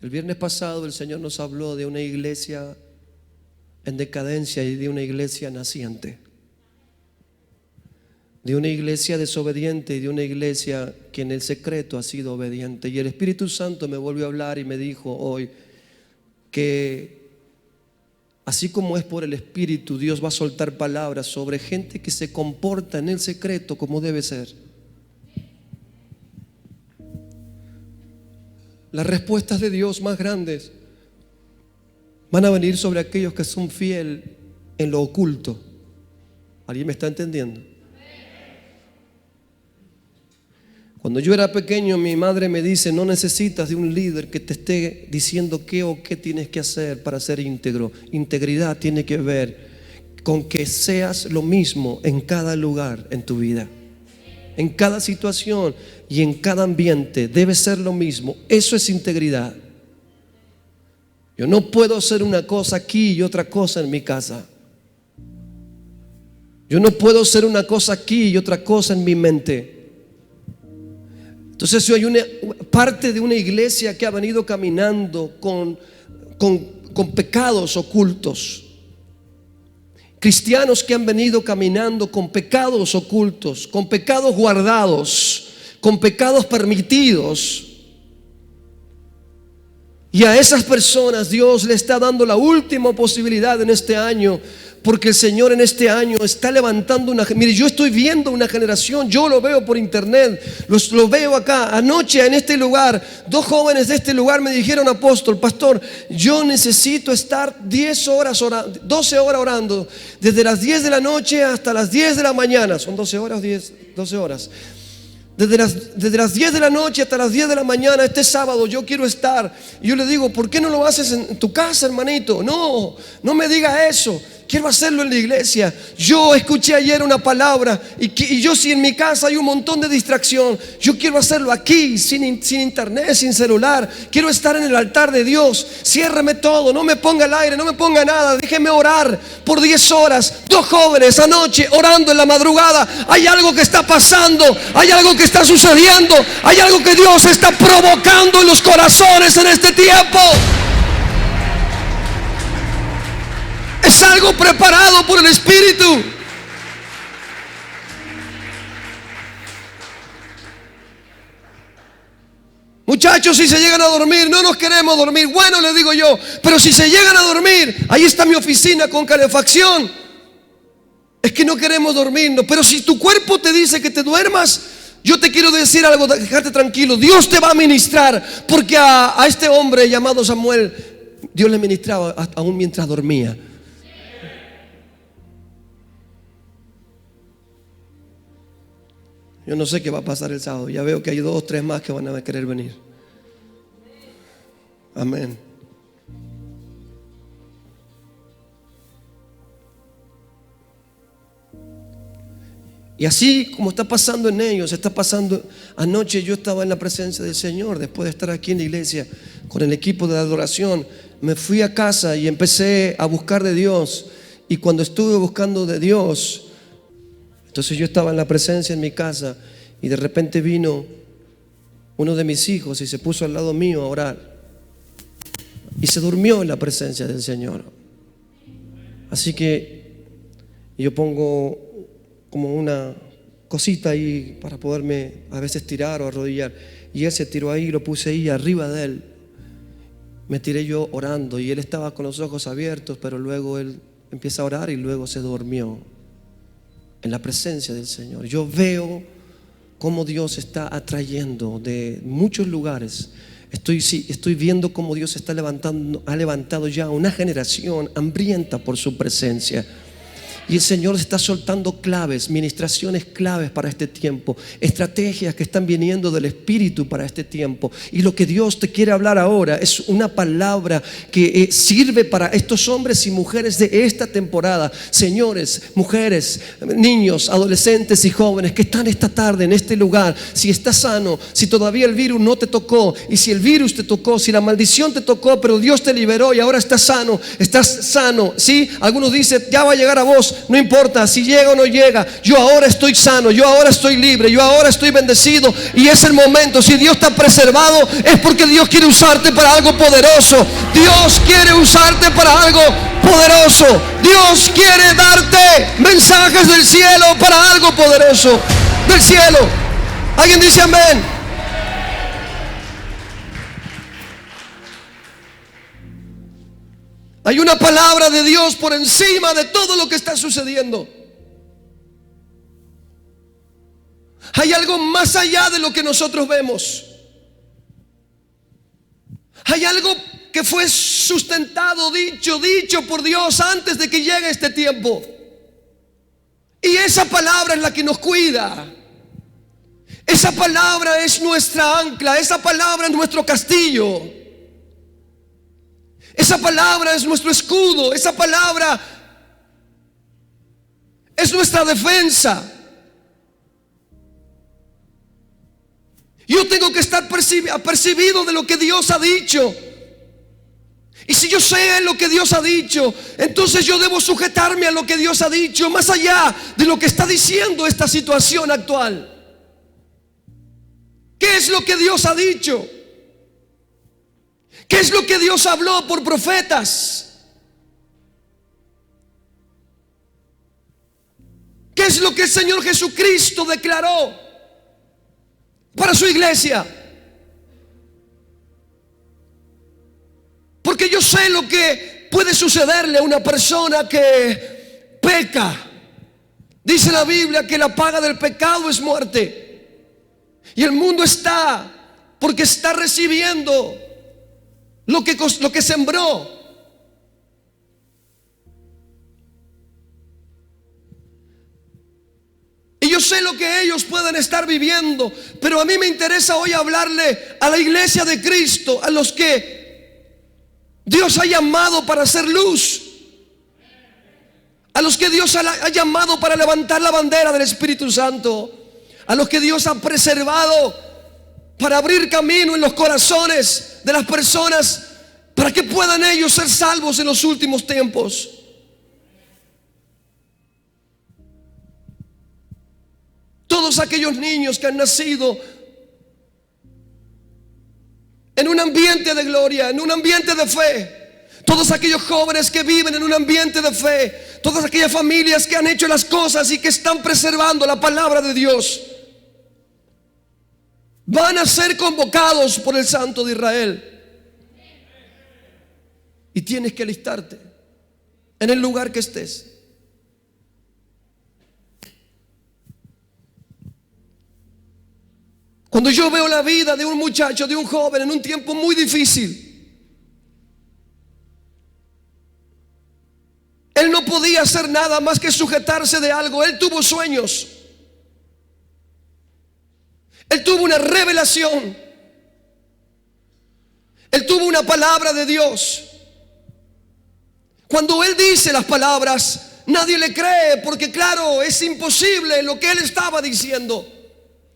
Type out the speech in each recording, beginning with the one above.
El viernes pasado el Señor nos habló de una iglesia en decadencia y de una iglesia naciente, de una iglesia desobediente y de una iglesia que en el secreto ha sido obediente. Y el Espíritu Santo me volvió a hablar y me dijo hoy que así como es por el Espíritu, Dios va a soltar palabras sobre gente que se comporta en el secreto como debe ser. Las respuestas de Dios más grandes van a venir sobre aquellos que son fieles en lo oculto. ¿Alguien me está entendiendo? Cuando yo era pequeño, mi madre me dice: no necesitas de un líder que te esté diciendo qué o qué tienes que hacer para ser íntegro. Integridad tiene que ver con que seas lo mismo en cada lugar en tu vida, en cada situación y en cada ambiente. Debe ser lo mismo. Eso es integridad. Yo no puedo hacer una cosa aquí y otra cosa en mi casa. Yo no puedo hacer una cosa aquí y otra cosa en mi mente. Entonces, si hay una parte de una iglesia que ha venido caminando con pecados ocultos, cristianos que han venido caminando con pecados ocultos, con pecados guardados, con pecados permitidos, y a esas personas Dios le está dando la última posibilidad en este año, porque el Señor en este año está levantando mire, yo estoy viendo una generación, yo lo veo por internet, lo veo acá. Anoche en este lugar, 2 jóvenes de este lugar me dijeron: apóstol, pastor, yo necesito estar 12 horas orando, desde las 10 de la noche hasta las 10 de la mañana. ¿Son 12 horas? 12 horas. Desde las 10 de la noche hasta las 10 de la mañana, este sábado yo quiero estar. Y yo le digo: ¿por qué no lo haces en tu casa, hermanito? No me diga eso. Quiero hacerlo en la iglesia. Yo escuché ayer una palabra y yo, si en mi casa hay un montón de distracción, yo quiero hacerlo aquí, sin internet, sin celular. Quiero estar en el altar de Dios. Ciérreme todo, no me ponga el aire, no me ponga nada. Déjeme orar por 10 horas. 2 jóvenes anoche orando en la madrugada. Hay algo que está pasando, hay algo que está sucediendo, hay algo que Dios está provocando en los corazones en este tiempo. Es algo preparado por el Espíritu. Muchachos, si se llegan a dormir, no nos queremos dormir. Bueno, les digo yo, pero si se llegan a dormir, ahí está mi oficina con calefacción. Es que no queremos dormirnos. Pero si tu cuerpo te dice que te duermas, yo te quiero decir algo, déjate tranquilo. Dios te va a ministrar, porque a este hombre llamado Samuel, Dios le ministraba aún mientras dormía. Yo no sé qué va a pasar el sábado. Ya veo que hay 2 o 3 más que van a querer venir. Amén. Y así como está pasando en ellos, está pasando. Anoche yo estaba en la presencia del Señor. Después de estar aquí en la iglesia con el equipo de adoración, me fui a casa y empecé a buscar de Dios. Y cuando estuve buscando de Dios, entonces yo estaba en la presencia en mi casa, y de repente vino uno de mis hijos y se puso al lado mío a orar, y se durmió en la presencia del Señor. Así que yo pongo como una cosita ahí para poderme a veces tirar o arrodillar, y él se tiró ahí, lo puse ahí arriba de él. Me tiré yo orando y él estaba con los ojos abiertos, pero luego él empieza a orar y luego se durmió en la presencia del Señor. Yo veo cómo Dios está atrayendo de muchos lugares. Estoy viendo cómo Dios ha levantado ya una generación hambrienta por su presencia. Y el Señor está soltando claves, ministraciones claves para este tiempo, estrategias que están viniendo del Espíritu para este tiempo. Y lo que Dios te quiere hablar ahora es una palabra que sirve para estos hombres y mujeres de esta temporada. Señores, mujeres, niños, adolescentes y jóvenes que están esta tarde en este lugar. Si estás sano, si todavía el virus no te tocó, y si el virus te tocó, si la maldición te tocó, pero Dios te liberó y ahora estás sano, ¿sí? Algunos dicen, ya va a llegar a vos. no importa si llega o no llega, yo ahora estoy sano, yo ahora estoy libre, yo ahora estoy bendecido. Y es el momento. Si Dios te ha preservado, es porque Dios quiere usarte para algo poderoso. Dios quiere usarte para algo poderoso. Dios quiere darte mensajes del cielo para algo poderoso del cielo. ¿Alguien dice amén? Hay una palabra de Dios por encima de todo lo que está sucediendo. Hay algo más allá de lo que nosotros vemos. Hay algo que fue sustentado, dicho por Dios antes de que llegue este tiempo. Y esa palabra es la que nos cuida. Esa palabra es nuestra ancla. Esa palabra es nuestro castillo. Esa palabra es nuestro escudo. Esa palabra es nuestra defensa. Yo tengo que estar apercibido de lo que Dios ha dicho. Y si yo sé lo que Dios ha dicho, entonces yo debo sujetarme a lo que Dios ha dicho, más allá de lo que está diciendo esta situación actual. ¿Qué es lo que Dios ha dicho? ¿Qué es lo que Dios habló por profetas? ¿Qué es lo que el Señor Jesucristo declaró para su iglesia? Porque yo sé lo que puede sucederle a una persona que peca. Dice la Biblia que la paga del pecado es muerte. Y el mundo está porque está recibiendo lo que sembró. Y yo sé lo que ellos pueden estar viviendo, pero a mí me interesa hoy hablarle a la iglesia de Cristo, a los que Dios ha llamado para hacer luz, a los que Dios ha llamado para levantar la bandera del Espíritu Santo, a los que Dios ha preservado para abrir camino en los corazones de las personas, para que puedan ellos ser salvos en los últimos tiempos. Todos aquellos niños que han nacido en un ambiente de gloria, en un ambiente de fe, todos aquellos jóvenes que viven en un ambiente de fe, todas aquellas familias que han hecho las cosas y que están preservando la palabra de Dios, van a ser convocados por el Santo de Israel. Y tienes que alistarte en el lugar que estés. Cuando yo veo la vida de un muchacho, de un joven en un tiempo muy difícil, él no podía hacer nada más que sujetarse de algo. Él tuvo sueños. Él tuvo una revelación. Él tuvo una palabra de Dios. Cuando él dice las palabras, nadie le cree, porque claro, es imposible lo que él estaba diciendo.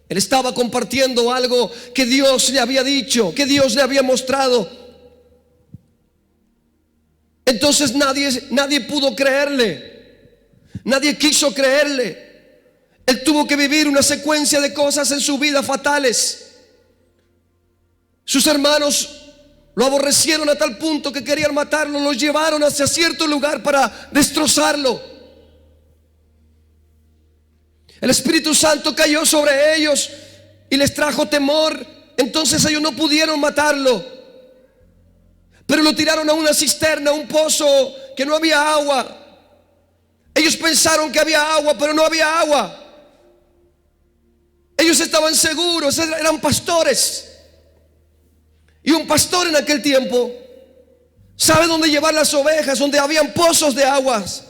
Él estaba compartiendo algo que Dios le había dicho, que Dios le había mostrado. Entonces nadie pudo creerle. Nadie quiso creerle. Él tuvo que vivir una secuencia de cosas en su vida fatales. Sus hermanos lo aborrecieron a tal punto que querían matarlo. Lo llevaron hacia cierto lugar para destrozarlo. El Espíritu Santo cayó sobre ellos y les trajo temor. Entonces ellos no pudieron matarlo, pero lo tiraron a una cisterna, a un pozo que no había agua. Ellos pensaron que había agua, pero no había agua. Ellos estaban seguros, eran pastores. Y un pastor en aquel tiempo sabe dónde llevar las ovejas, donde habían pozos de aguas.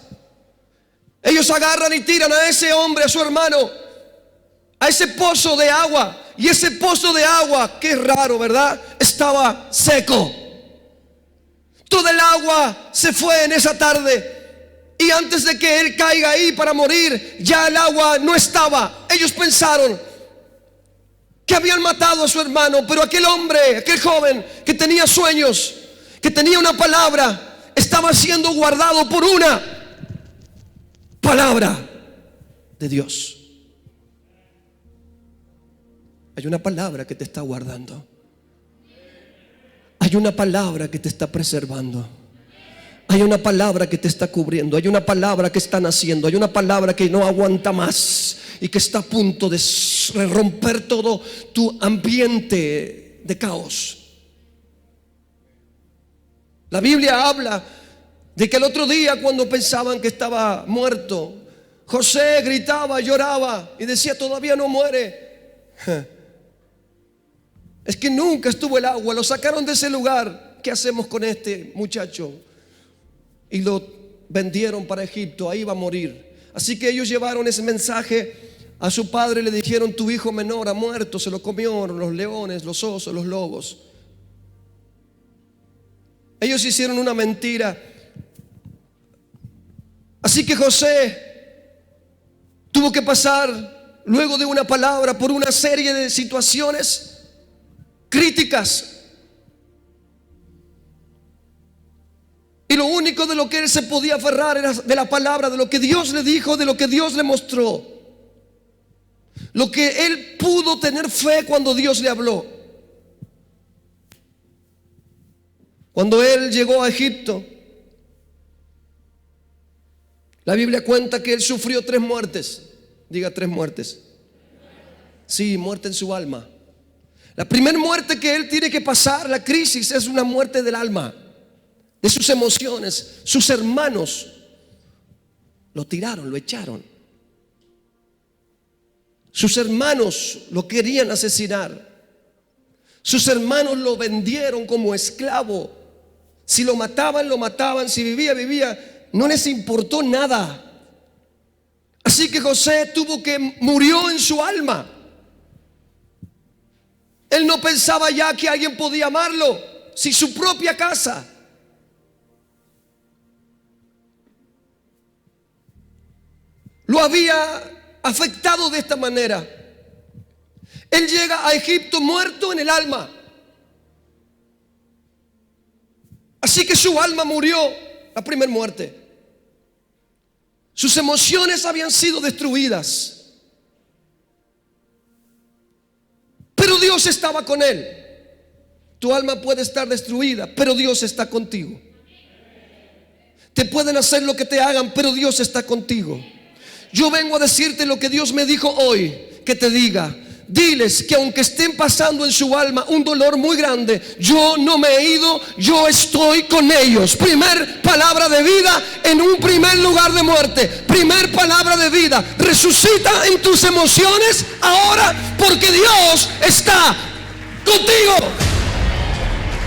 Ellos agarran y tiran a ese hombre, a su hermano, a ese pozo de agua. Y ese pozo de agua, qué raro, ¿verdad? Estaba seco. Toda el agua se fue en esa tarde. Y antes de que él caiga ahí para morir, ya el agua no estaba. Ellos pensaron que habían matado a su hermano. Pero aquel hombre, aquel joven que tenía sueños, que tenía una palabra, estaba siendo guardado por palabra de Dios. Hay una palabra que te está guardando. Hay una palabra que te está preservando. Hay una palabra que te está cubriendo. Hay una palabra que está naciendo. Hay una palabra que no aguanta más y que está a punto de romper todo tu ambiente de caos. La Biblia habla de que el otro día, cuando pensaban que estaba muerto, José gritaba, lloraba y decía: todavía no muere. Es que nunca estuvo el agua, lo sacaron de ese lugar. ¿Qué hacemos con este muchacho? Y lo vendieron para Egipto, ahí va a morir. Así que ellos llevaron ese mensaje a su padre y le dijeron: tu hijo menor ha muerto, se lo comieron los leones, los osos, los lobos. Ellos hicieron una mentira. Así que José tuvo que pasar, luego de una palabra, por una serie de situaciones críticas. Y lo único de lo que él se podía aferrar era de la palabra, de lo que Dios le dijo, de lo que Dios le mostró. Lo que él pudo tener fe cuando Dios le habló. Cuando él llegó a Egipto, la Biblia cuenta que él sufrió 3 muertes. Diga 3 muertes. Sí, muerte en su alma. La primera muerte que él tiene que pasar, la crisis, es una muerte del alma, de sus emociones. Sus hermanos lo tiraron, lo echaron. Sus hermanos lo querían asesinar. Sus hermanos lo vendieron como esclavo. Si lo mataban, lo mataban. Si vivía, vivía. No les importó nada. Así que José murió en su alma. Él no pensaba ya que alguien podía amarlo, si su propia casa. Lo había afectado de esta manera. Él llega a Egipto muerto en el alma. Así que su alma murió, la primera muerte. Sus emociones habían sido destruidas. Pero Dios estaba con él. Tu alma puede estar destruida, pero Dios está contigo. Te pueden hacer lo que te hagan, pero Dios está contigo. Yo vengo a decirte lo que Dios me dijo hoy, que te diga. Diles que aunque estén pasando en su alma un dolor muy grande, yo no me he ido, yo estoy con ellos. Primer palabra de vida en un primer lugar de muerte. Primer palabra de vida. Resucita en tus emociones ahora, porque Dios está contigo.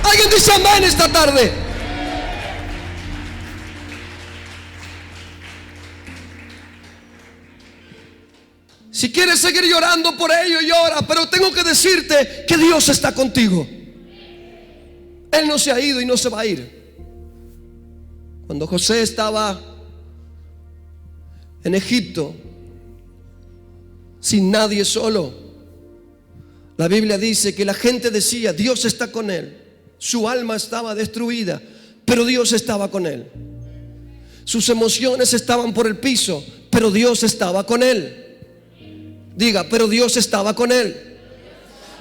¿Alguien dice amén esta tarde? Si quieres seguir llorando por ello, llora. Pero tengo que decirte que Dios está contigo. Él no se ha ido y no se va a ir. Cuando José estaba en Egipto, sin nadie, solo, la Biblia dice que la gente decía: Dios está con él. Su alma estaba destruida, pero Dios estaba con él. Sus emociones estaban por el piso, pero Dios estaba con él. Diga, pero Dios estaba con él.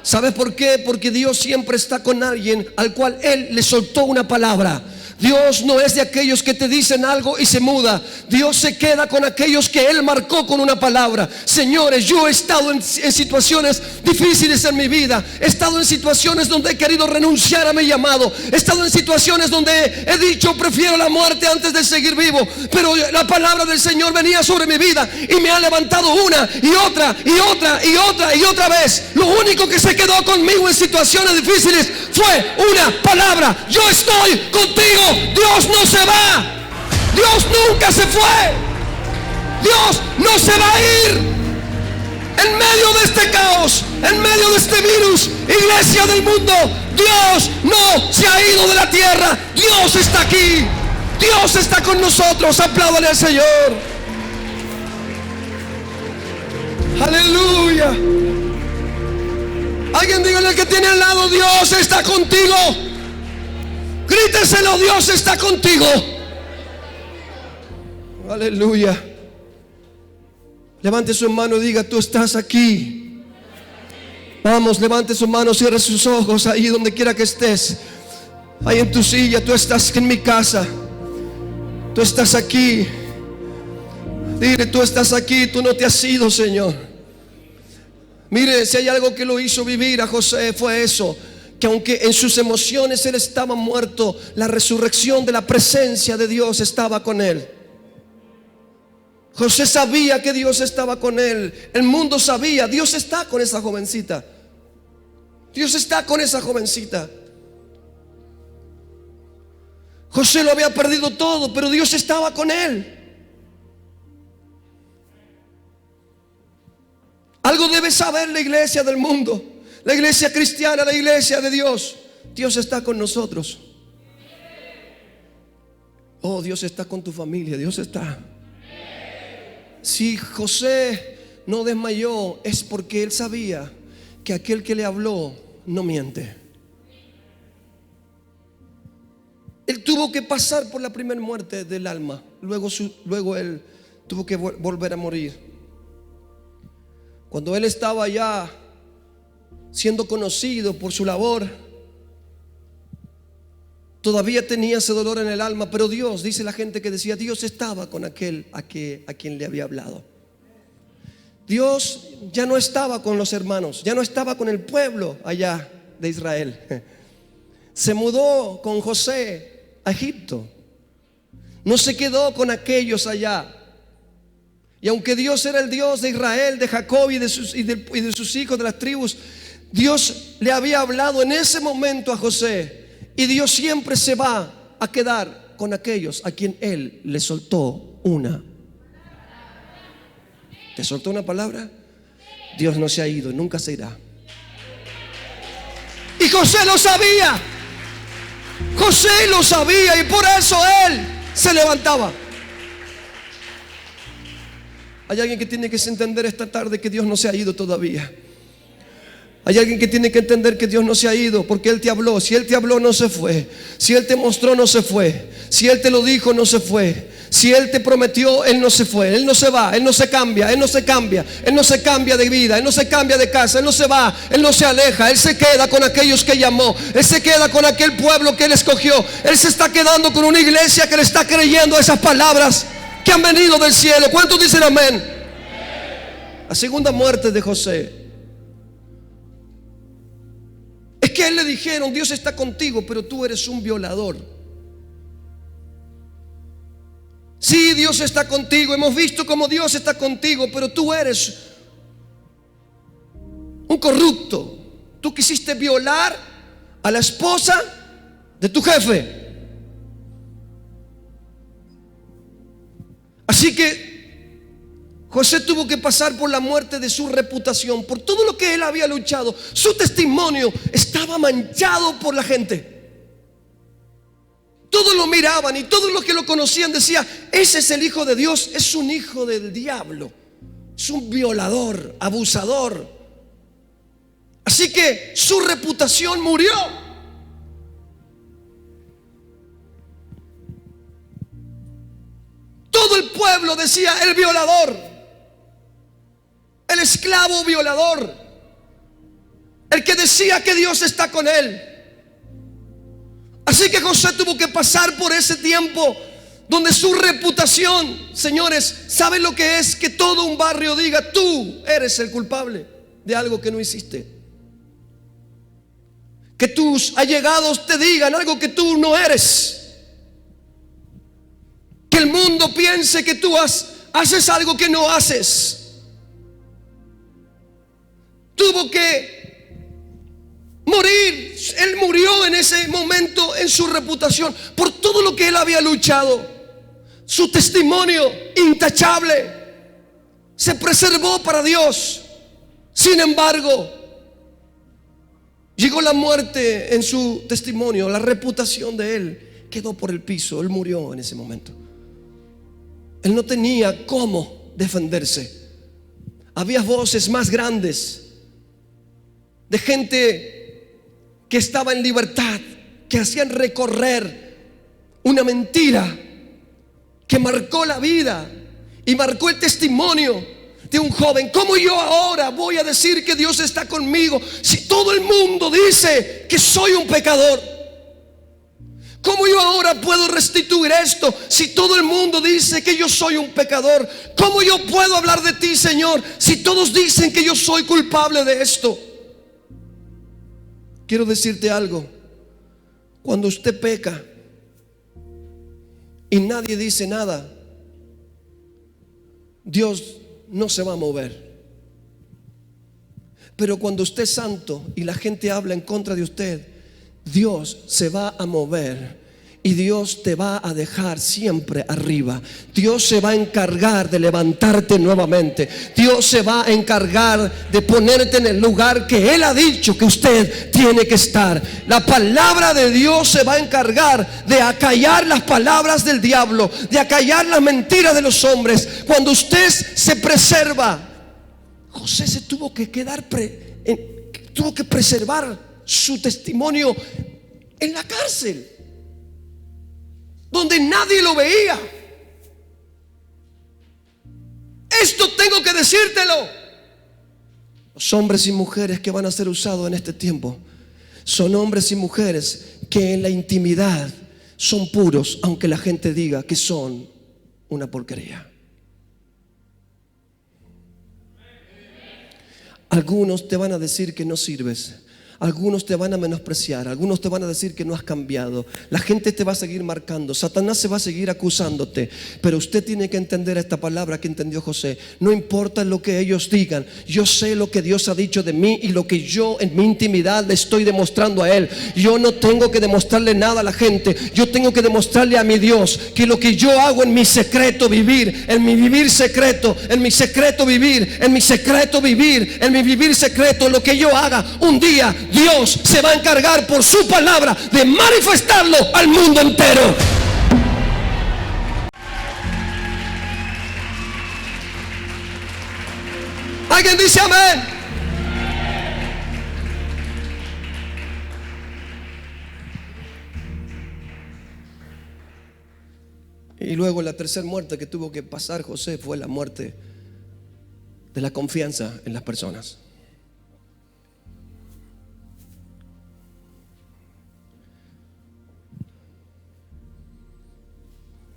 ¿Sabes por qué? Porque Dios siempre está con alguien al cual Él le soltó una palabra. Dios no es de aquellos que te dicen algo y se muda. Dios se queda con aquellos que Él marcó con una palabra. Señores, yo he estado en situaciones difíciles en mi vida. He estado en situaciones donde he querido renunciar a mi llamado. He estado en situaciones donde he dicho: prefiero la muerte antes de seguir vivo. Pero la palabra del Señor venía sobre mi vida y me ha levantado una y otra y otra y otra y otra vez. Lo único que se quedó conmigo en situaciones difíciles fue una palabra: yo estoy contigo. Dios no se va. Dios nunca se fue. Dios no se va a ir. En medio de este caos, en medio de este virus, iglesia del mundo, Dios no se ha ido de la tierra. Dios está aquí. Dios está con nosotros. Apláudale al Señor. Aleluya. Alguien dígale al que tiene al lado: Dios está contigo. Gríteselo: Dios está contigo. Aleluya. Levante su mano y diga: tú estás aquí. Vamos, levante su mano, cierre sus ojos ahí donde quiera que estés. Ahí en tu silla, tú estás en mi casa. Tú estás aquí. Dile: tú estás aquí, tú no te has ido, Señor. Mire, si hay algo que lo hizo vivir a José, fue eso, que aunque en sus emociones él estaba muerto, la resurrección de la presencia de Dios estaba con él. José sabía que Dios estaba con él. El mundo sabía: Dios está con esa jovencita. Dios está con esa jovencita. José lo había perdido todo, pero Dios estaba con él. Algo debe saber la iglesia del mundo, la iglesia cristiana, la iglesia de Dios. Dios está con nosotros. Oh, Dios está con tu familia. Dios está. Si José no desmayó, es porque él sabía que aquel que le habló no miente. Él tuvo que pasar por la primera muerte del alma. Luego él tuvo que volver a morir. Cuando él estaba ya siendo conocido por su labor, todavía tenía ese dolor en el alma. Pero Dios, dice la gente que decía, Dios estaba con aquel a quien le había hablado. Dios ya no estaba con los hermanos, ya no estaba con el pueblo allá de Israel. Se mudó con José a Egipto. No se quedó con aquellos allá. Y aunque Dios era el Dios de Israel, de Jacob y de sus hijos, de las tribus, Dios le había hablado en ese momento a José. Y Dios siempre se va a quedar con aquellos a quien Él le soltó una. ¿Te soltó una palabra? Dios no se ha ido, nunca se irá. Y José lo sabía. José lo sabía, y por eso él se levantaba. Hay alguien que tiene que entender esta tarde que Dios no se ha ido todavía. Hay alguien que tiene que entender que Dios no se ha ido, porque Él te habló. Si Él te habló, no se fue. Si Él te mostró, no se fue. Si Él te lo dijo, no se fue. Si Él te prometió, Él no se fue. Él no se va, Él no se cambia, Él no se cambia. Él no se cambia de vida, Él no se cambia de casa, Él no se va, Él no se aleja. Él se queda con aquellos que llamó. Él se queda con aquel pueblo que Él escogió. Él se está quedando con una iglesia que le está creyendo a esas palabras que han venido del cielo. ¿Cuántos dicen amén? La segunda muerte de José es que a él le dijeron: Dios está contigo, pero tú eres un violador. Sí, Dios está contigo, hemos visto cómo Dios está contigo, pero tú eres un corrupto. Tú quisiste violar a la esposa de tu jefe. Así que José tuvo que pasar por la muerte de su reputación, por todo lo que él había luchado. Su testimonio estaba manchado por la gente. Todos lo miraban y todos los que lo conocían decían: ese es el hijo de Dios, es un hijo del diablo, es un violador, abusador. Así que su reputación murió. Todo el pueblo decía: el violador, el esclavo violador, el que decía que Dios está con él. Así que José tuvo que pasar por ese tiempo donde su reputación, señores, ¿saben lo que es? Que todo un barrio diga: tú eres el culpable de algo que no hiciste. Que tus allegados te digan algo que tú no eres. Que el mundo piense que tú haces algo que no haces. Tuvo que morir. Él murió en ese momento en su reputación por todo lo que él había luchado. Su testimonio intachable se preservó para Dios. Sin embargo, llegó la muerte en su testimonio. La reputación de él quedó por el piso. Él murió en ese momento. Él no tenía cómo defenderse. Había voces más grandes de gente que estaba en libertad, que hacían recorrer una mentira que marcó la vida y marcó el testimonio de un joven: ¿cómo yo ahora voy a decir que Dios está conmigo si todo el mundo dice que soy un pecador? ¿Cómo yo ahora puedo restituir esto si todo el mundo dice que yo soy un pecador? ¿Cómo yo puedo hablar de ti, Señor, si todos dicen que yo soy culpable de esto? Quiero decirte algo: cuando usted peca y nadie dice nada, Dios no se va a mover. Pero cuando usted es santo y la gente habla en contra de usted, Dios se va a mover. Y Dios te va a dejar siempre arriba. Dios se va a encargar de levantarte nuevamente. Dios se va a encargar de ponerte en el lugar que Él ha dicho que usted tiene que estar. La palabra de Dios se va a encargar de acallar las palabras del diablo, de acallar las mentiras de los hombres. Cuando usted se preserva, José se tuvo que tuvo que preservar su testimonio en la cárcel, donde nadie lo veía. Esto tengo que decírtelo. Los hombres y mujeres que van a ser usados en este tiempo son hombres y mujeres que en la intimidad son puros, aunque la gente diga que son una porquería. Algunos te van a decir que no sirves. Algunos te van a menospreciar, algunos te van a decir que no has cambiado. La gente te va a seguir marcando, Satanás se va a seguir acusándote. Pero usted tiene que entender esta palabra que entendió José: no importa lo que ellos digan, yo sé lo que Dios ha dicho de mí y lo que yo en mi intimidad le estoy demostrando a Él. Yo no tengo que demostrarle nada a la gente, yo tengo que demostrarle a mi Dios que lo que yo hago en mi secreto vivir, en mi vivir secreto, en mi secreto vivir, en mi secreto vivir, en mi vivir secreto, lo que yo haga, un día Dios se va a encargar por su palabra de manifestarlo al mundo entero. ¿Alguien dice amén? Y luego la tercera muerte que tuvo que pasar José fue la muerte de la confianza en las personas.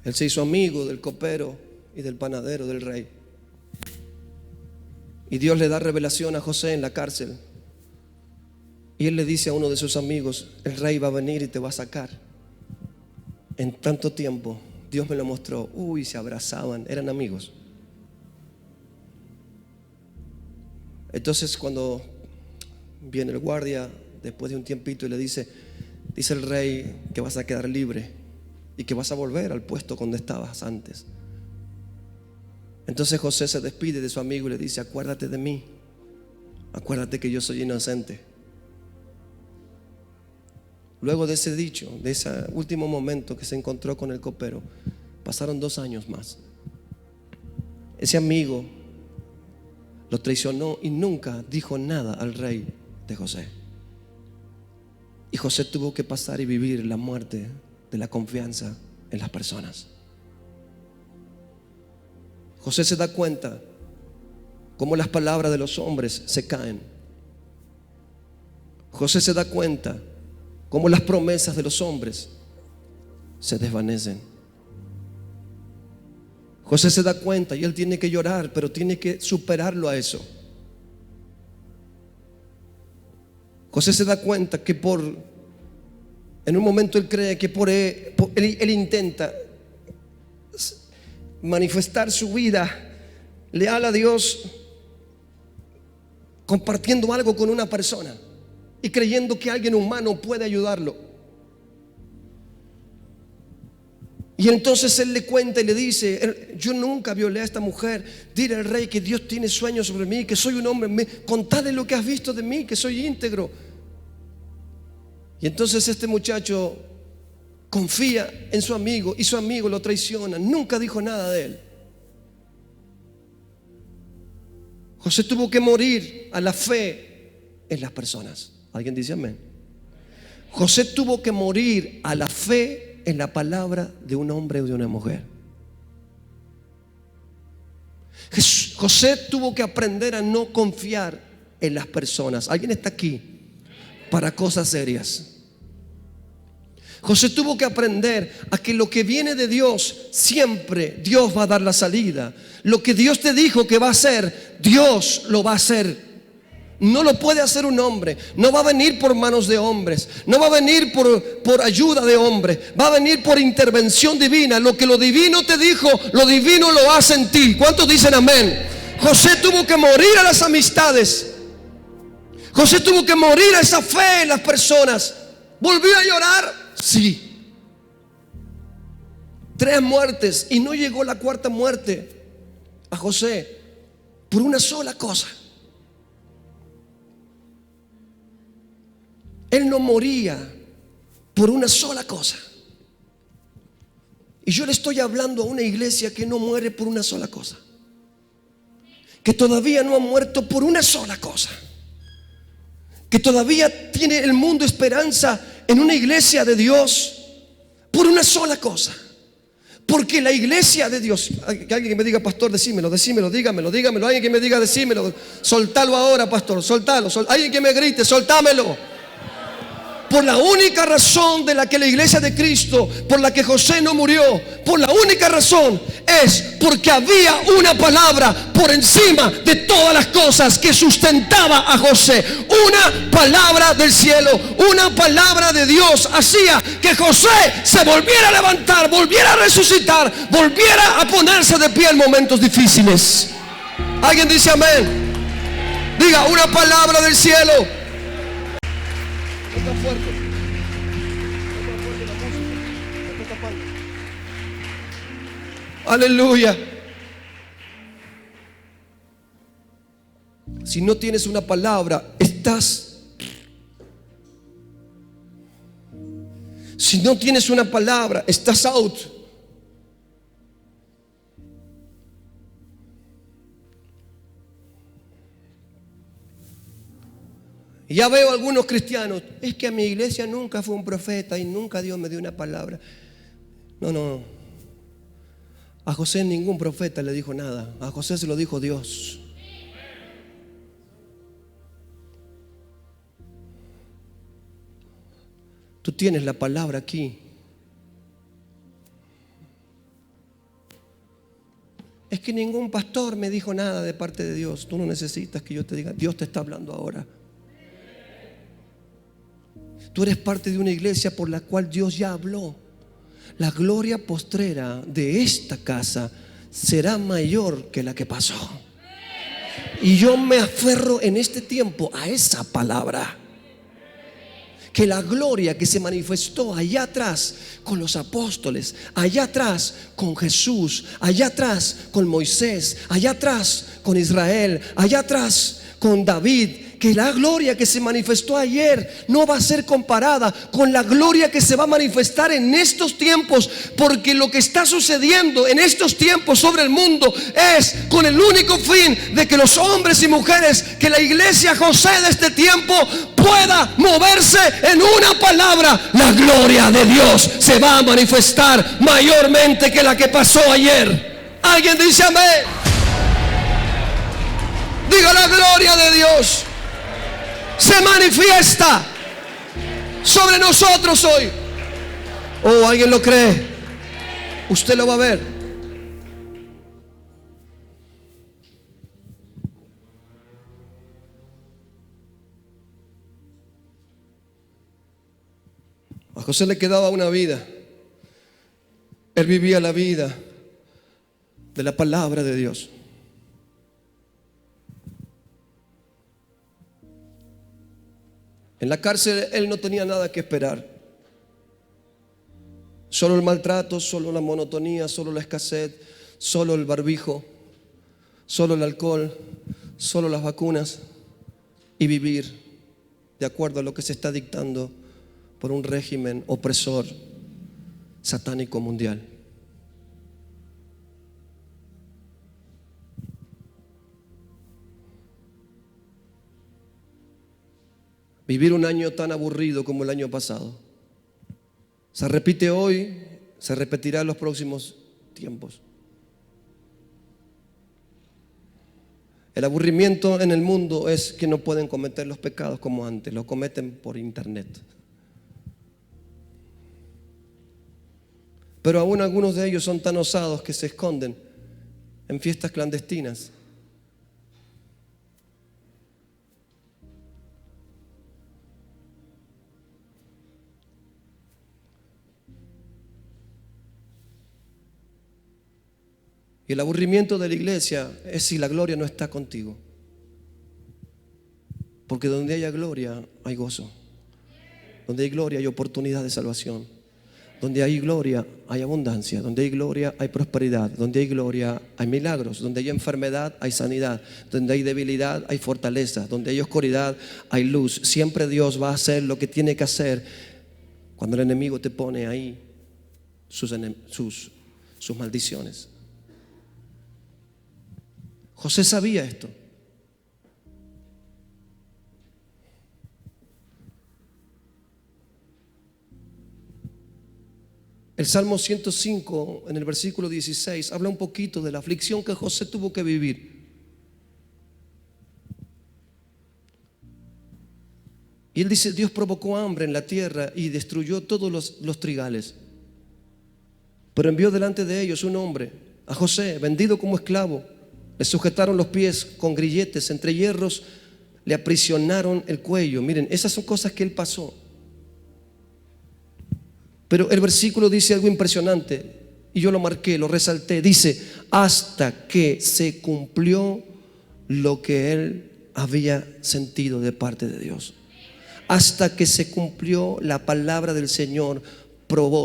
Él se hizo amigo del copero y del panadero del rey. Y Dios le da revelación a José en la cárcel. Y él le dice a uno de sus amigos: el rey va a venir y te va a sacar. En tanto tiempo Dios me lo mostró. Uy, se abrazaban, eran amigos. Entonces cuando viene el guardia después de un tiempito y le dice el rey que vas a quedar libre y que vas a volver al puesto donde estabas antes. Entonces José se despide de su amigo y le dice: acuérdate de mí, acuérdate que yo soy inocente. Luego de ese dicho, de ese último momento que se encontró con el copero, pasaron 2 años más. Ese amigo lo traicionó y nunca dijo nada al rey de José. Y José tuvo que pasar y vivir la muerte de la confianza en las personas. José se da cuenta cómo las palabras de los hombres se caen. José se da cuenta cómo las promesas de los hombres se desvanecen. José se da cuenta y él tiene que llorar, pero tiene que superarlo a eso. José se da cuenta que en un momento él cree que él intenta manifestar su vida leal a Dios compartiendo algo con una persona y creyendo que alguien humano puede ayudarlo. Y entonces él le cuenta y le dice: yo nunca violé a esta mujer. Dile al rey que Dios tiene sueños sobre mí, que soy un hombre. Contale lo que has visto de mí, que soy íntegro. Y entonces este muchacho confía en su amigo y su amigo lo traiciona. Nunca dijo nada de él. José tuvo que morir a la fe en las personas. ¿Alguien dice amén? José tuvo que morir a la fe en la palabra de un hombre o de una mujer. José tuvo que aprender a no confiar en las personas. ¿Alguien está aquí para cosas serias? José tuvo que aprender a que lo que viene de Dios, siempre Dios va a dar la salida. Lo que Dios te dijo que va a hacer, Dios lo va a hacer. No lo puede hacer un hombre. No va a venir por manos de hombres. No va a venir por ayuda de hombre. Va a venir por intervención divina. Lo que lo divino te dijo, lo divino lo hace en ti. ¿Cuántos dicen amén? José tuvo que morir a las amistades. José tuvo que morir a esa fe en las personas. ¿Volvió a llorar? Sí. 3 muertes y no llegó la 4ª muerte a José por una sola cosa. Él no moría por una sola cosa. Y yo le estoy hablando a una iglesia que no muere por una sola cosa, que todavía no ha muerto por una sola cosa, que todavía tiene el mundo esperanza en una iglesia de Dios por una sola cosa. Porque la iglesia de Dios, que alguien que me diga, pastor, dígamelo, alguien que me diga, decímelo, soltalo ahora, pastor, soltalo, alguien que me grite, soltámelo. Por la única razón de la que la iglesia de Cristo, por la que José no murió, por la única razón es porque había una palabra por encima de todas las cosas que sustentaba a José. Una palabra del cielo, una palabra de Dios hacía que José se volviera a levantar, volviera a resucitar, volviera a ponerse de pie en momentos difíciles. ¿Alguien dice amén? Diga, una palabra del cielo. Está fuerte la música, me está tapando. Aleluya. Si no tienes una palabra, si no tienes una palabra, estás out. Y ya veo algunos cristianos, es que a mi iglesia nunca fue un profeta y nunca Dios me dio una palabra. No. A José ningún profeta le dijo nada. A José se lo dijo Dios. Tú tienes la palabra aquí. Es que ningún pastor me dijo nada de parte de Dios. Tú no necesitas que yo te diga, Dios te está hablando ahora. Tú eres parte de una iglesia por la cual Dios ya habló. La gloria postrera de esta casa será mayor que la que pasó. Y yo me aferro en este tiempo a esa palabra. Que la gloria que se manifestó allá atrás con los apóstoles, allá atrás con Jesús, allá atrás con Moisés, allá atrás con Israel, allá atrás con David, que la gloria que se manifestó ayer no va a ser comparada con la gloria que se va a manifestar en estos tiempos, porque lo que está sucediendo en estos tiempos sobre el mundo es con el único fin de que los hombres y mujeres, que la iglesia José de este tiempo pueda moverse en una palabra. La gloria de Dios se va a manifestar mayormente que la que pasó ayer. ¿Alguien dice amén? Diga, la gloria de Dios se manifiesta sobre nosotros hoy. ¿O alguien lo cree? Usted lo va a ver. A José le quedaba una vida. Él vivía la vida de la palabra de Dios. En la cárcel él no tenía nada que esperar. Solo el maltrato, solo la monotonía, solo la escasez, solo el barbijo, solo el alcohol, solo las vacunas y vivir de acuerdo a lo que se está dictando por un régimen opresor satánico mundial. Vivir un año tan aburrido como el año pasado. Se repite hoy, se repetirá en los próximos tiempos. El aburrimiento en el mundo es que no pueden cometer los pecados como antes, lo cometen por internet. Pero aún algunos de ellos son tan osados que se esconden en fiestas clandestinas. Y el aburrimiento de la iglesia es si la gloria no está contigo. Porque donde haya gloria hay gozo. Donde hay gloria hay oportunidad de salvación. Donde hay gloria hay abundancia. Donde hay gloria hay prosperidad. Donde hay gloria hay milagros. Donde hay enfermedad hay sanidad. Donde hay debilidad hay fortaleza. Donde hay oscuridad hay luz. Siempre Dios va a hacer lo que tiene que hacer cuando el enemigo te pone ahí sus maldiciones. José sabía esto. El Salmo 105, en el versículo 16, habla un poquito de la aflicción que José tuvo que vivir. Y él dice: Dios provocó hambre en la tierra y destruyó todos los trigales. Pero envió delante de ellos un hombre, a José, vendido como esclavo. Le sujetaron los pies con grilletes, entre hierros le aprisionaron el cuello. Miren, esas son cosas que él pasó. Pero el versículo dice algo impresionante, y yo lo marqué, lo resalté. Dice: hasta que se cumplió lo que él había sentido de parte de Dios. Hasta que se cumplió la palabra del Señor,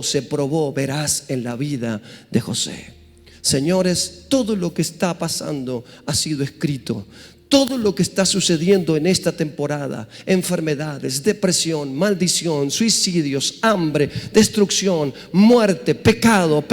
se probó veraz en la vida de José. Señores, todo lo que está pasando ha sido escrito. Todo lo que está sucediendo en esta temporada, enfermedades, depresión, maldición, suicidios, hambre, destrucción, muerte, pecado,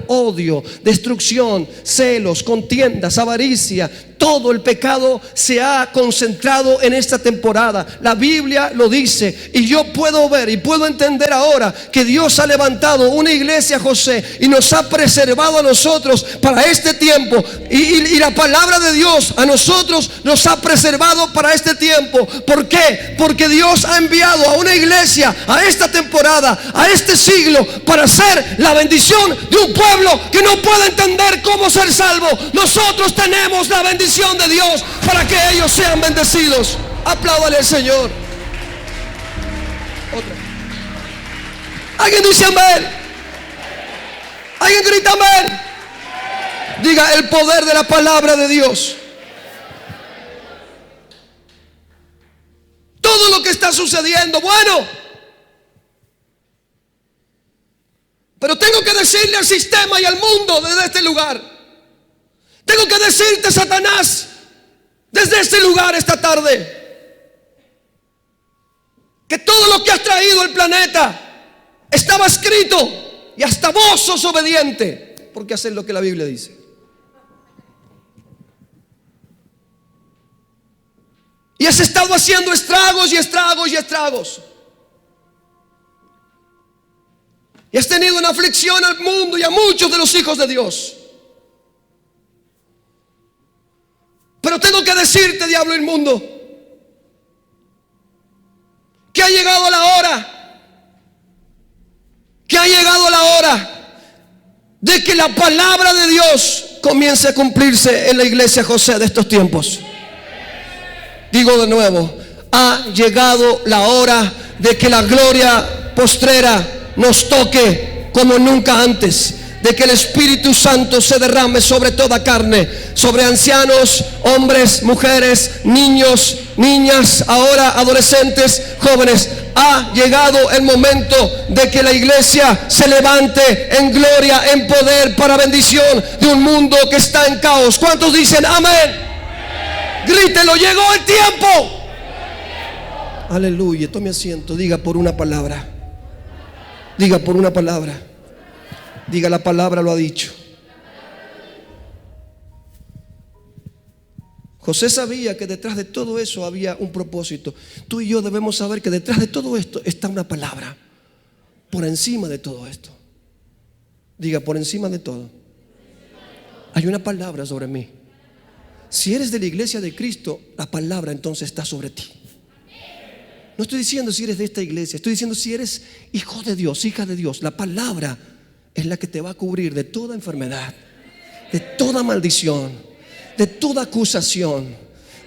odio, destrucción, celos, contiendas, avaricia, todo el pecado se ha concentrado en esta temporada. La Biblia lo dice, y yo puedo ver y puedo entender ahora que Dios ha levantado una iglesia, José, y nos ha preservado a nosotros para este tiempo. Y la palabra de Dios a nosotros nos ha preservado para este tiempo. ¿Por qué? Porque Dios ha enviado a una iglesia a esta temporada, a este siglo, para ser la bendición de un pueblo que no puede entender cómo ser salvo. Nosotros tenemos la bendición de Dios para que ellos sean bendecidos. Apláudale al Señor. Otra. ¿Alguien dice amén? ¿Alguien grita amén? Diga: el poder de la palabra de Dios. Todo lo que está sucediendo, bueno, pero tengo que decirle al sistema y al mundo desde este lugar. Tengo que decirte, Satanás, desde este lugar esta tarde, que todo lo que has traído al planeta estaba escrito, y hasta vos sos obediente, porque haces lo que la Biblia dice. Y has estado haciendo estragos y estragos y estragos. Y has tenido una aflicción al mundo y a muchos de los hijos de Dios. Pero tengo que decirte, diablo inmundo, que ha llegado la hora de que la palabra de Dios comience a cumplirse en la iglesia, José, de estos tiempos. Digo de nuevo: ha llegado la hora de que la gloria postrera nos toque como nunca antes. De que el Espíritu Santo se derrame sobre toda carne, sobre ancianos, hombres, mujeres, niños, niñas, ahora adolescentes, jóvenes. Ha llegado el momento de que la iglesia se levante en gloria, en poder, para bendición de un mundo que está en caos. ¿Cuántos dicen amén? Grítelo: llegó el tiempo. Aleluya. Tome asiento. Diga por una palabra. Diga por una palabra. Diga: la palabra lo ha dicho. José sabía que detrás de todo eso había un propósito. Tú y yo debemos saber que detrás de todo esto está una palabra. Por encima de todo esto. Diga: por encima de todo hay una palabra sobre mí. Si eres de la iglesia de Cristo, la palabra entonces está sobre ti. No estoy diciendo si eres de esta iglesia, estoy diciendo si eres hijo de Dios, hija de Dios. La palabra es la que te va a cubrir de toda enfermedad, de toda maldición, de toda acusación,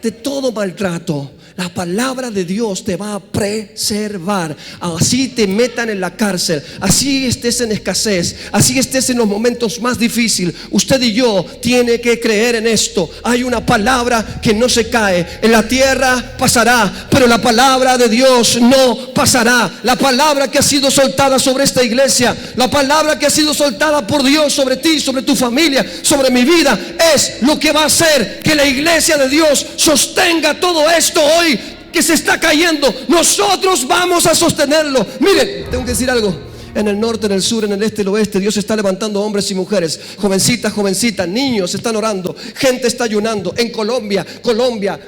de todo maltrato. La palabra de Dios te va a preservar. Así te metan en la cárcel, así estés en escasez, así estés en los momentos más difíciles, usted y yo tiene que creer en esto. Hay una palabra que no se cae. En la tierra pasará, pero la palabra de Dios no pasará. La palabra que ha sido soltada sobre esta iglesia, la palabra que ha sido soltada por Dios sobre ti, sobre tu familia, sobre mi vida, es lo que va a hacer que la iglesia de Dios sostenga todo esto hoy que se está cayendo. Nosotros vamos a sostenerlo. Miren, tengo que decir algo. En el norte, en el sur, en el este, el oeste, Dios está levantando hombres y mujeres, jovencitas, niños están orando, gente está ayunando. En Colombia,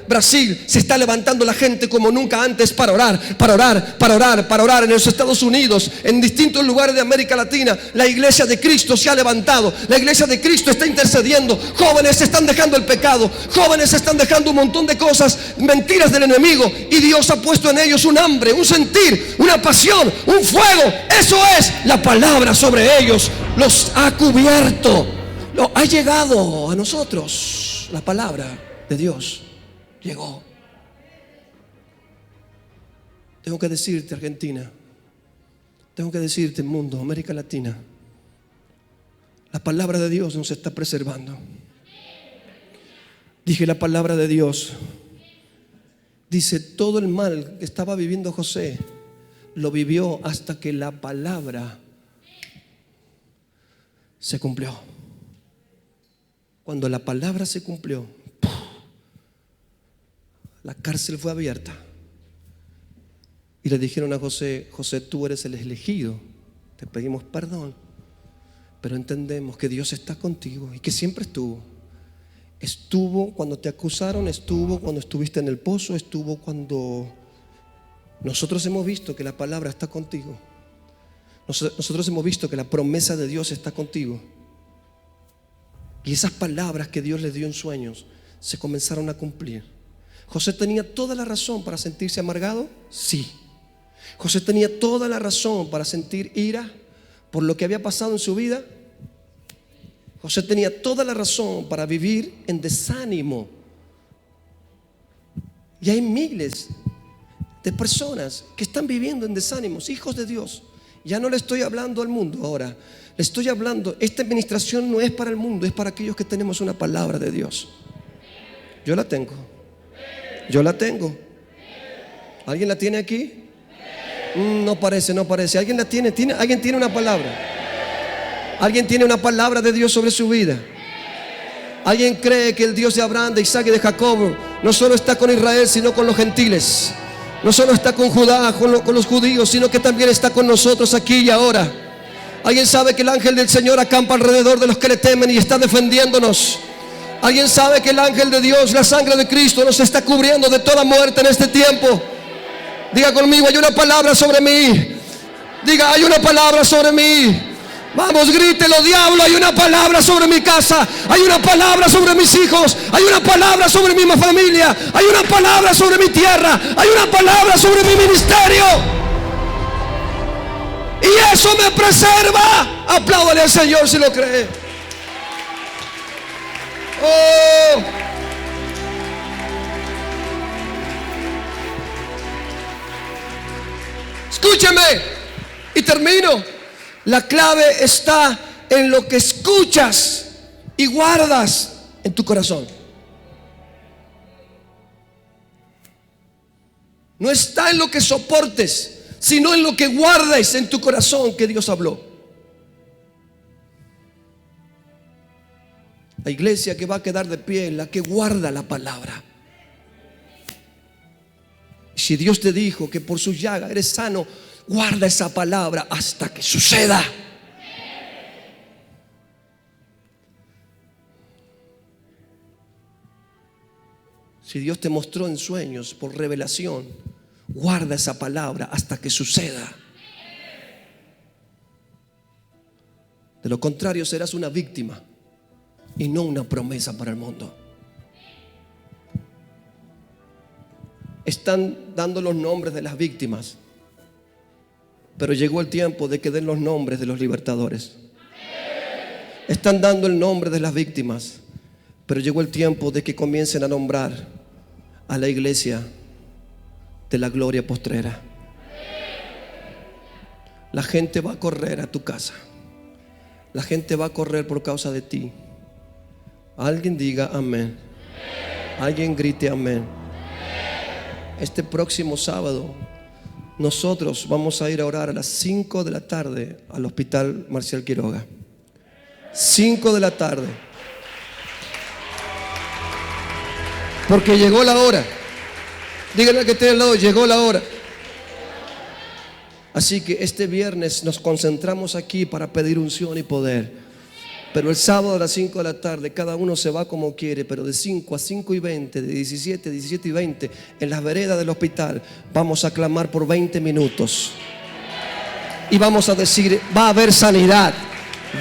Brasil, se está levantando la gente como nunca antes para orar. En los Estados Unidos, en distintos lugares de América Latina, la iglesia de Cristo se ha levantado. La iglesia de Cristo está intercediendo. Jóvenes están dejando el pecado, jóvenes están dejando un montón de cosas, mentiras del enemigo, y Dios ha puesto en ellos un hambre, un sentir, una pasión, un fuego. Eso es la palabra sobre ellos, los ha cubierto, ha llegado a nosotros. La palabra de Dios llegó. Tengo que decirte, Argentina, tengo que decirte, mundo, América Latina, la palabra de Dios nos está preservando. Dije, la palabra de Dios dice, todo el mal que estaba viviendo José lo vivió hasta que la palabra se cumplió. Cuando la palabra se cumplió, la cárcel fue abierta y le dijeron a José: José, tú eres el elegido, te pedimos perdón, pero entendemos que Dios está contigo y que siempre estuvo cuando te acusaron, estuvo cuando estuviste en el pozo, estuvo cuando... Nosotros hemos visto que la palabra está contigo. Nosotros hemos visto que la promesa de Dios está contigo. Y esas palabras que Dios le dio en sueños se comenzaron a cumplir. ¿José tenía toda la razón para sentirse amargado? Sí. ¿José tenía toda la razón para sentir ira por lo que había pasado en su vida? José tenía toda la razón para vivir en desánimo. Y hay miles de personas que están viviendo en desánimos, hijos de Dios. Ya no le estoy hablando al mundo ahora, le estoy hablando, esta administración no es para el mundo, es para aquellos que tenemos una palabra de Dios. Yo la tengo. ¿Alguien la tiene aquí? No parece. ¿Alguien la tiene? ¿Alguien tiene una palabra? ¿Alguien tiene una palabra de Dios sobre su vida? ¿Alguien cree que el Dios de Abraham, de Isaac y de Jacob no solo está con Israel, sino con los gentiles? No solo está con Judá, con los judíos, sino que también está con nosotros aquí y ahora. ¿Alguien sabe que el ángel del Señor acampa alrededor de los que le temen y está defendiéndonos? ¿Alguien sabe que el ángel de Dios, la sangre de Cristo, nos está cubriendo de toda muerte en este tiempo? Diga conmigo, hay una palabra sobre mí. Diga, hay una palabra sobre mí. Vamos, grítelo, diablo, hay una palabra sobre mi casa, hay una palabra sobre mis hijos, hay una palabra sobre mi familia, hay una palabra sobre mi tierra, hay una palabra sobre mi ministerio. Y eso me preserva. Apláudale al Señor si lo cree. Oh. Escúcheme y termino. La clave está en lo que escuchas y guardas en tu corazón. No está en lo que soportes, sino en lo que guardes en tu corazón que Dios habló. La iglesia que va a quedar de pie es la que guarda la palabra. Si Dios te dijo que por su llaga eres sano, guarda esa palabra hasta que suceda. Si Dios te mostró en sueños por revelación, guarda esa palabra hasta que suceda. De lo contrario serás una víctima y no una promesa para el mundo. Están dando los nombres de las víctimas, pero llegó el tiempo de que den los nombres de los libertadores. Están dando el nombre de las víctimas, pero llegó el tiempo de que comiencen a nombrar a la iglesia de la gloria postrera. La gente va a correr a tu casa. La gente va a correr por causa de ti. Alguien diga amén. Alguien grite amén. Este próximo sábado nosotros vamos a ir a orar a las 5 de la tarde al Hospital Marcial Quiroga. 5 de la tarde. Porque llegó la hora. Díganle al que esté al lado, llegó la hora. Así que este viernes nos concentramos aquí para pedir unción y poder. Pero el sábado a las 5 de la tarde cada uno se va como quiere, pero de 5 a 5 y 20, de 17 a 17 y 20, en las veredas del hospital vamos a clamar por 20 minutos. Y vamos a decir, va a haber sanidad,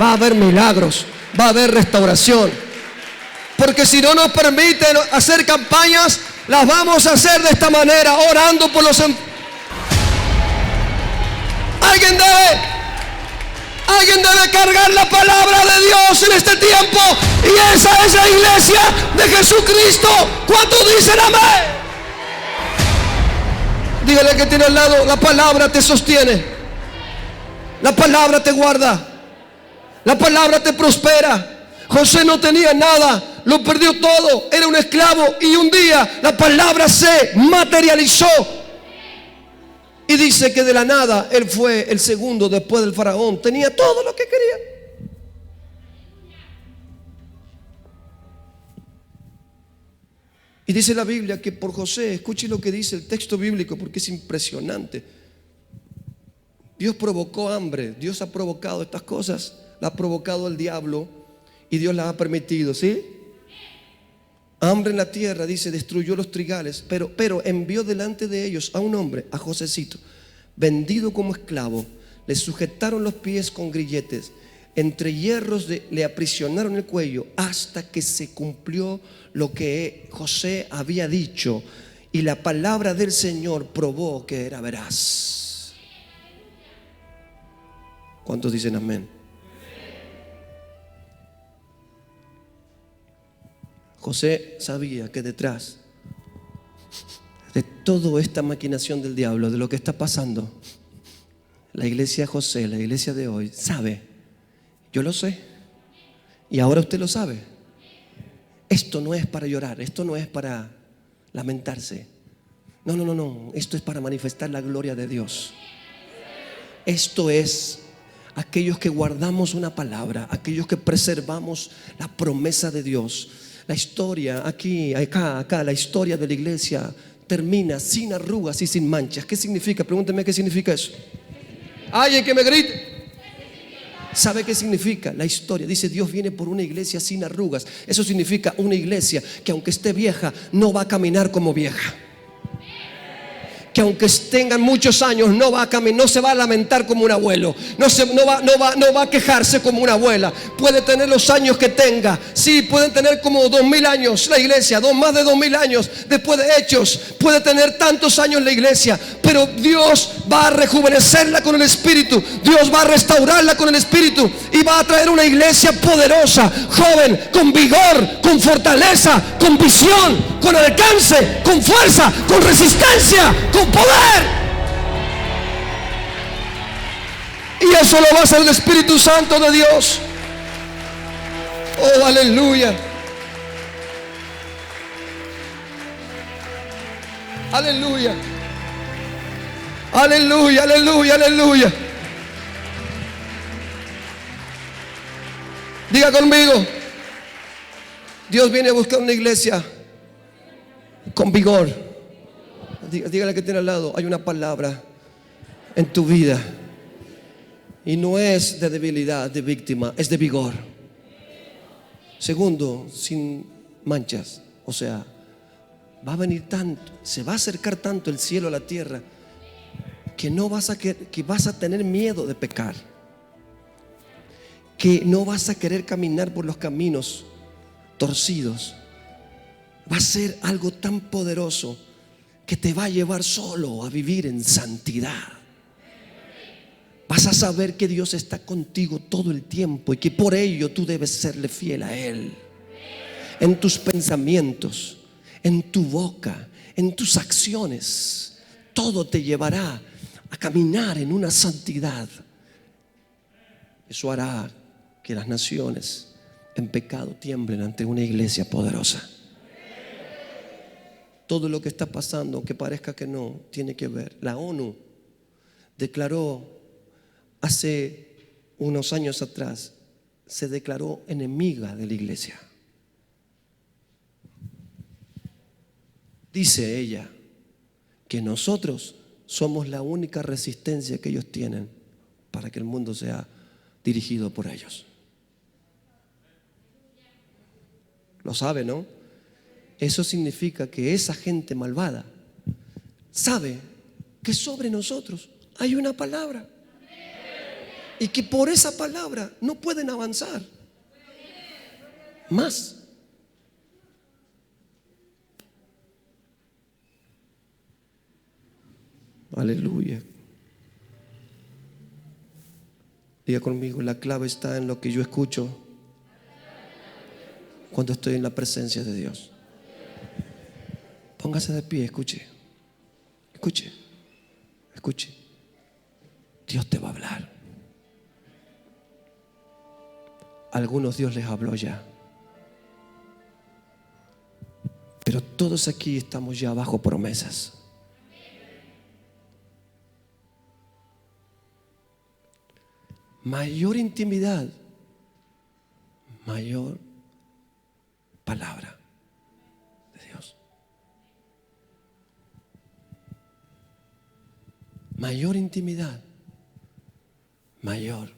va a haber milagros, va a haber restauración. Porque si no nos permiten hacer campañas, las vamos a hacer de esta manera, orando por los enfermos. Alguien debe cargar la palabra de Dios en este tiempo, y esa es la iglesia de Jesucristo. ¿Cuántos dicen amén? Dígale que tiene al lado, la palabra te sostiene, la palabra te guarda, la palabra te prospera. José no tenía nada, lo perdió todo, era un esclavo, y un día la palabra se materializó. Y dice que de la nada él fue el segundo después del faraón. Tenía todo lo que quería. Y dice la Biblia que por José, escuche lo que dice el texto bíblico porque es impresionante. Dios provocó hambre. Dios ha provocado estas cosas. La ha provocado el diablo y Dios las ha permitido, ¿sí? Hambre en la tierra, dice, destruyó los trigales, pero envió delante de ellos a un hombre, a Josecito, vendido como esclavo. Le sujetaron los pies con grilletes, entre hierros le aprisionaron el cuello, hasta que se cumplió lo que José había dicho, y la palabra del Señor probó que era veraz. ¿Cuántos dicen amén? José sabía que detrás de toda esta maquinación del diablo, de lo que está pasando, la iglesia de José, la iglesia de hoy, sabe. Yo lo sé. Y ahora usted lo sabe. Esto no es para llorar, esto no es para lamentarse. No. Esto es para manifestar la gloria de Dios. Esto es aquellos que guardamos una palabra, aquellos que preservamos la promesa de Dios. La historia acá, la historia de la iglesia termina sin arrugas y sin manchas. ¿Qué significa? Pregúnteme qué significa eso. Alguien que me grite. ¿Sabe qué significa? La historia dice: Dios viene por una iglesia sin arrugas. Eso significa una iglesia que aunque esté vieja, no va a caminar como vieja. Que aunque tengan muchos años, no va a caminar, no se va a lamentar como un abuelo, no va a quejarse como una abuela. Puede tener los años que tenga, sí, pueden tener como 2000 años la iglesia, más de 2000 años después de Hechos, puede tener tantos años la iglesia, pero Dios va a rejuvenecerla con el Espíritu, Dios va a restaurarla con el Espíritu y va a traer una iglesia poderosa, joven, con vigor, con fortaleza, con visión, con alcance, con fuerza, con resistencia, con poder. Y eso lo va a hacer el Espíritu Santo de Dios. Oh, aleluya. Aleluya. Aleluya, aleluya, aleluya. Diga conmigo: Dios viene a buscar una iglesia con vigor. Dígale que tiene al lado: hay una palabra en tu vida, y no es de debilidad, de víctima, es de vigor. Segundo, sin manchas. O sea, va a venir tanto, se va a acercar tanto el cielo a la tierra que vas a tener miedo de pecar, que no vas a querer caminar por los caminos torcidos. Va a ser algo tan poderoso que te va a llevar solo a vivir en santidad. Vas a saber que Dios está contigo todo el tiempo y que por ello tú debes serle fiel a Él. En tus pensamientos, en tu boca, en tus acciones, todo te llevará a caminar en una santidad. Eso hará que las naciones en pecado tiemblen ante una iglesia poderosa. Todo lo que está pasando, aunque parezca que no, tiene que ver. La ONU declaró hace unos años atrás, se declaró enemiga de la iglesia. Dice ella que nosotros somos la única resistencia que ellos tienen para que el mundo sea dirigido por ellos. Lo sabe, ¿no? Eso significa que esa gente malvada sabe que sobre nosotros hay una palabra y que por esa palabra no pueden avanzar más. Aleluya. Diga conmigo, la clave está en lo que yo escucho cuando estoy en la presencia de Dios. Póngase de pie, escuche. Escuche. Escuche. Dios te va a hablar. A algunos Dios les habló ya. Pero todos aquí estamos ya bajo promesas. Mayor intimidad, mayor palabra de Dios. Mayor intimidad, mayor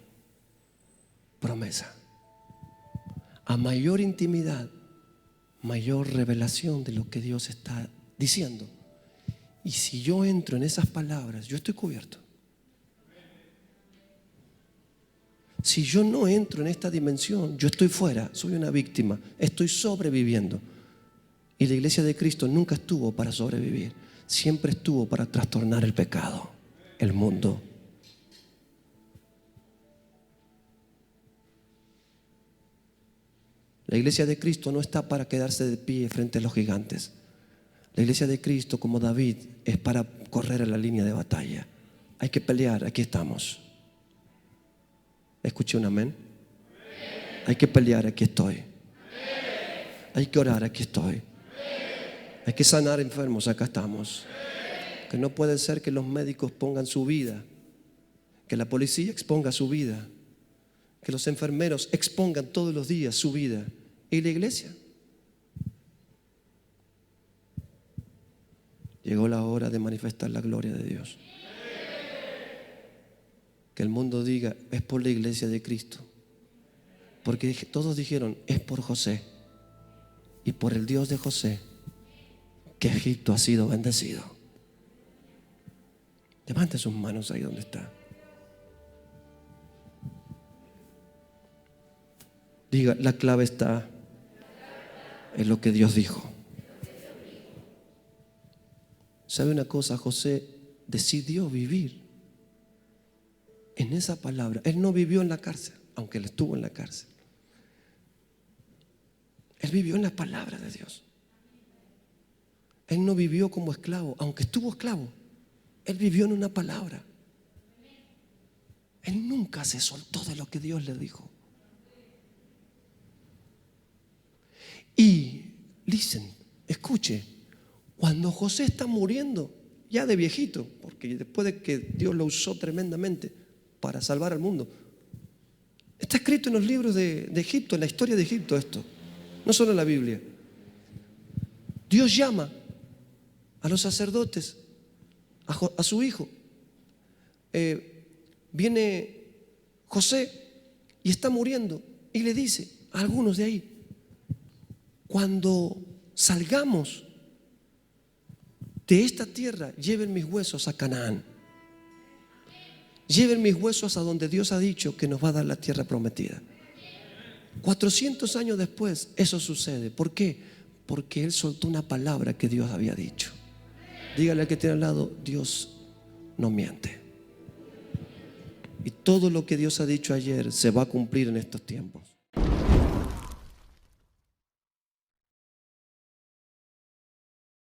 promesa. A mayor intimidad, mayor revelación de lo que Dios está diciendo. Y si yo entro en esas palabras, yo estoy cubierto. Si yo no entro en esta dimensión, yo estoy fuera, soy una víctima, estoy sobreviviendo. Y la iglesia de Cristo nunca estuvo para sobrevivir, siempre estuvo para trastornar el pecado, el mundo. La iglesia de Cristo no está para quedarse de pie frente a los gigantes. La iglesia de Cristo, como David, es para correr a la línea de batalla. Hay que pelear, aquí estamos. ¿Escuché un amén? Hay que pelear, aquí estoy. Hay que orar, aquí estoy. Hay que sanar enfermos, acá estamos. Que no puede ser que los médicos pongan su vida, que la policía exponga su vida, que los enfermeros expongan todos los días su vida. ¿Y la iglesia? Llegó la hora de manifestar la gloria de Dios. Que el mundo diga, es por la iglesia de Cristo. Porque todos dijeron, es por José. Y por el Dios de José, que Egipto ha sido bendecido. Levante sus manos ahí donde está. Diga, la clave está en lo que Dios dijo. ¿Sabe una cosa? José decidió vivir en esa palabra. Él no vivió en la cárcel, aunque él estuvo en la cárcel. Él vivió en la palabra de Dios. Él no vivió como esclavo, aunque estuvo esclavo. Él vivió en una palabra. Él nunca se soltó de lo que Dios le dijo. Y, escuche, cuando José está muriendo, ya de viejito, porque después de que Dios lo usó tremendamente para salvar al mundo, está escrito en los libros de Egipto, en la historia de Egipto esto, no solo en la Biblia. Dios llama a los sacerdotes, a su hijo. Viene José y está muriendo y le dice a algunos de ahí, cuando salgamos de esta tierra, lleven mis huesos a Canaán. Lleven mis huesos a donde Dios ha dicho que nos va a dar la tierra prometida. 400 años después eso sucede. ¿Por qué? Porque Él soltó una palabra que Dios había dicho. Dígale al que tiene al lado: Dios no miente. Y todo lo que Dios ha dicho ayer se va a cumplir en estos tiempos.